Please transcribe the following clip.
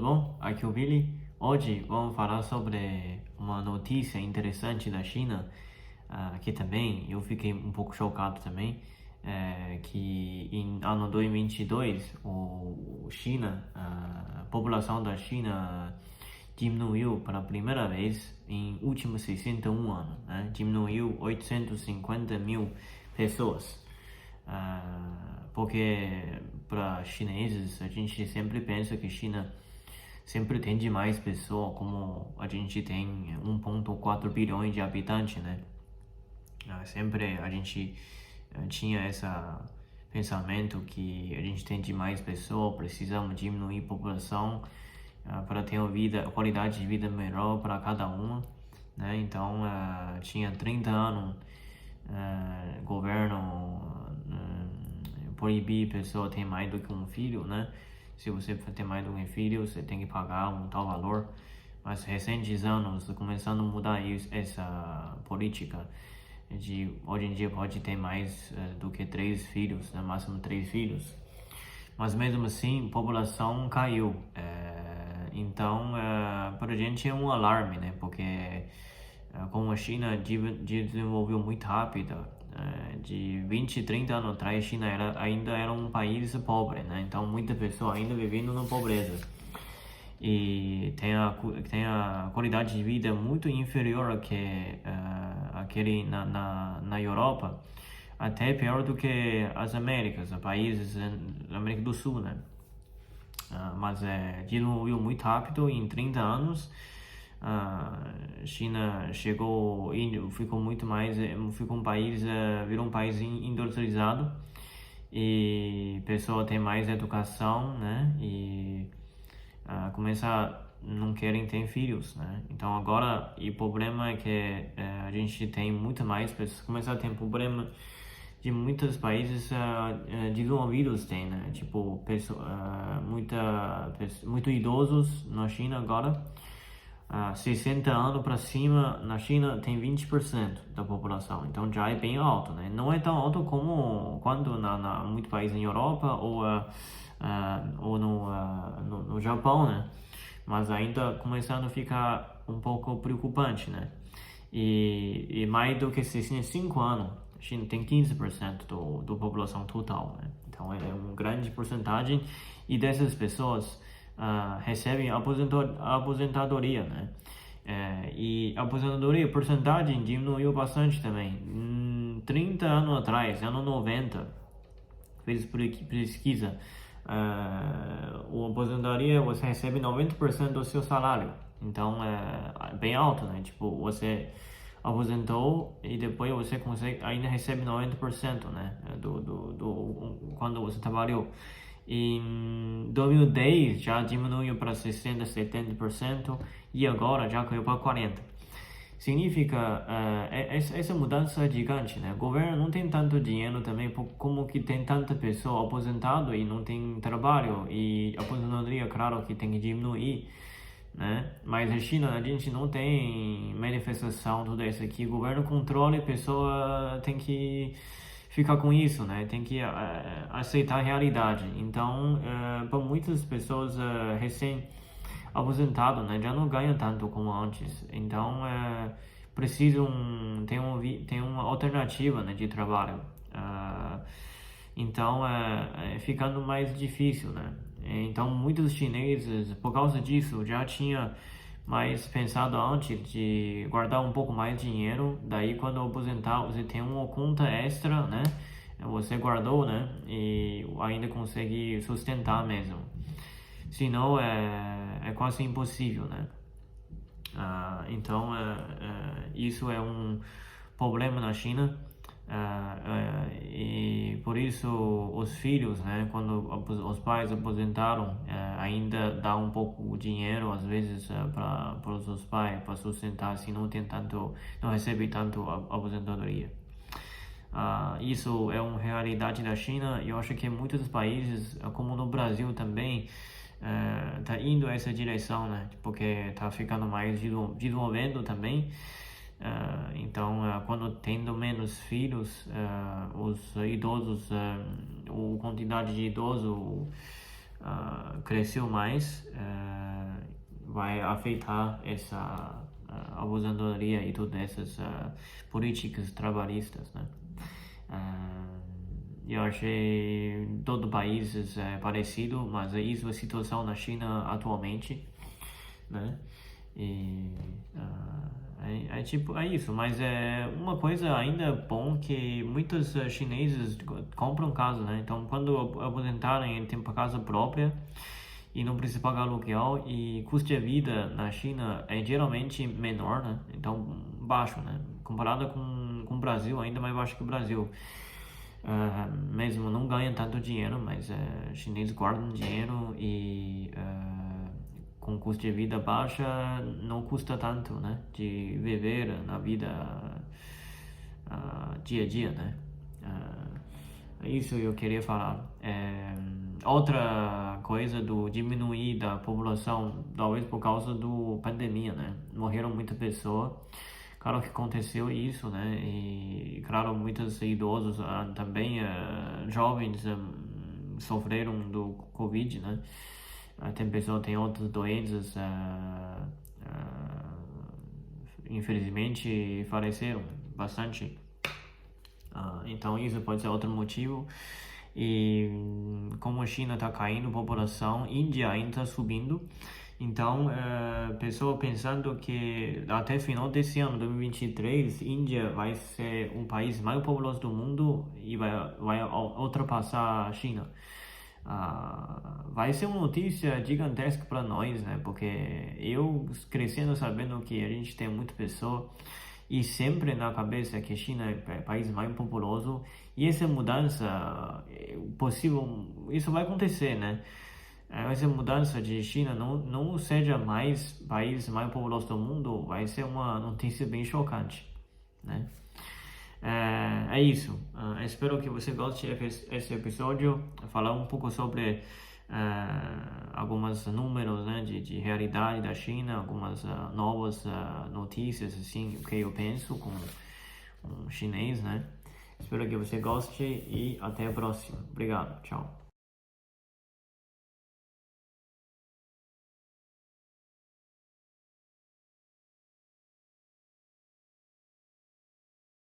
bom? Aqui é o Billy. Hoje vamos falar sobre uma notícia interessante da China. Aqui também eu fiquei um pouco chocado também, que em ano 2022 a população da China diminuiu pela primeira vez em últimos 61 anos, né? Diminuiu 850 mil pessoas. Porque para chineses a gente sempre pensa que China sempre tem demais pessoas, como a gente tem 1,4 bilhões de habitantes, né? Sempre a gente tinha esse pensamento que a gente tem demais pessoas, precisamos diminuir a população para ter uma qualidade de vida melhor para cada uma, né? Então tinha 30 anos governo proibir a pessoa ter mais do que um filho, né? Se você tem mais do que um filho, você tem que pagar um tal valor. Mas recentes anos começando a mudar essa política de hoje em dia pode ter mais do que 3 filhos, né? Máximo 3 filhos. Mas mesmo assim, a população caiu. Então, para a gente é um alarme, né? Porque como a China desenvolveu muito rápido, de 20, 30 anos atrás, a China ainda era um país pobre, né? Então, muita pessoa ainda vivendo na pobreza. E tem a qualidade de vida muito inferior a que aquele na Europa, até pior do que as Américas, os países da América do Sul, né? Mas desenvolveu muito rápido em 30 anos. China ficou muito mais, ficou um país, virou um país industrializado e a pessoa tem mais educação, né? E não querem ter filhos, né? Então agora o problema é que a gente tem muito mais pessoas, começar a ter problema de muitos países desenvolvidos tem, né? Tipo muito idosos na China agora. 60 anos para cima, na China tem 20% da população, então já é bem alto, né? Não é tão alto como quando muito país na Europa ou no Japão, né? Mas ainda começando a ficar um pouco preocupante, né? E mais do que 65 anos, a China tem 15% da população total, né? Então é uma grande porcentagem e dessas pessoas recebem aposentadoria, né? E a aposentadoria, a porcentagem diminuiu bastante também. 30 anos atrás, ano 90, fez pesquisa, a aposentadoria você recebe 90% do seu salário. Então é bem alto, né? Tipo, você aposentou e depois você ainda recebe 90%, né? Quando você trabalhou. Em 2010 já diminuiu para 60, 70% e agora já caiu para 40%. Significa essa mudança é gigante, né? O governo não tem tanto dinheiro também, como que tem tanta pessoa aposentada e não tem trabalho e a aposentadoria, claro que tem que diminuir, né? Mas a China a gente não tem manifestação tudo isso aqui, o governo controla e a pessoa tem que ficar com isso, né? Tem que aceitar a realidade. Então, para muitas pessoas recém-aposentadas, né, já não ganham tanto como antes. Então, precisam ter uma alternativa, né, de trabalho. Então, ficando mais difícil, né? Então, muitos chineses, por causa disso, já tinha mais pensado antes de guardar um pouco mais de dinheiro, daí quando aposentar você tem uma conta extra, né? Você guardou, né? E ainda consegue sustentar mesmo. Senão é quase impossível, né? Então isso é um problema na China. E por isso os filhos, né, quando os pais aposentaram, ainda dá um pouco de dinheiro às vezes para os seus pais para sustentar, se não tem tanto, não recebe tanto aposentadoria. Isso é uma realidade da China e eu acho que muitos países, como no Brasil também, tá indo essa direção, né, porque tá ficando mais desenvolvendo também. Então, quando tendo menos filhos, os idosos, a quantidade de idosos cresceu mais, vai afetar essa aposentadoria e todas essas políticas trabalhistas, né? Eu achei todo país parecido, mas isso é a situação na China atualmente, né? E tipo, é isso, mas é uma coisa ainda bom que muitos chineses compram casa, né? Então, quando aposentarem, ele tem casa própria e não precisa pagar aluguel, e custo de vida na China é geralmente menor, né? Então, baixo, né? Comparado com o Brasil, ainda mais baixo que o Brasil. Mesmo não ganham tanto dinheiro, mas chineses guardam dinheiro e com custo de vida baixa não custa tanto, né, de viver na vida dia a dia, né. Isso eu queria falar. Outra coisa do diminuir da população, talvez por causa do pandemia, né, morreram muitas pessoas. Claro que aconteceu isso, né? E claro, muitos idosos também, jovens, sofreram do Covid, né? Tem pessoas que têm outras doenças, infelizmente faleceram bastante. Então isso pode ser outro motivo. E como a China está caindo a população, Índia ainda está subindo. Então, pessoa pensando que até final desse ano, 2023, Índia vai ser o país mais populoso do mundo e vai ultrapassar a China. Vai ser uma notícia gigantesca para nós, né? Porque eu crescendo sabendo que a gente tem muita pessoa e sempre na cabeça que a China é o país mais populoso, e essa mudança possível, isso vai acontecer, né? Essa mudança de China não seja mais país mais populoso do mundo, vai ser uma notícia bem chocante, né? É isso. Espero que você goste desse episódio. Falar um pouco sobre alguns números, né, de realidade da China, algumas novas notícias, assim, o que eu penso com um chinês, né? Espero que você goste e até a próxima. Obrigado. Tchau.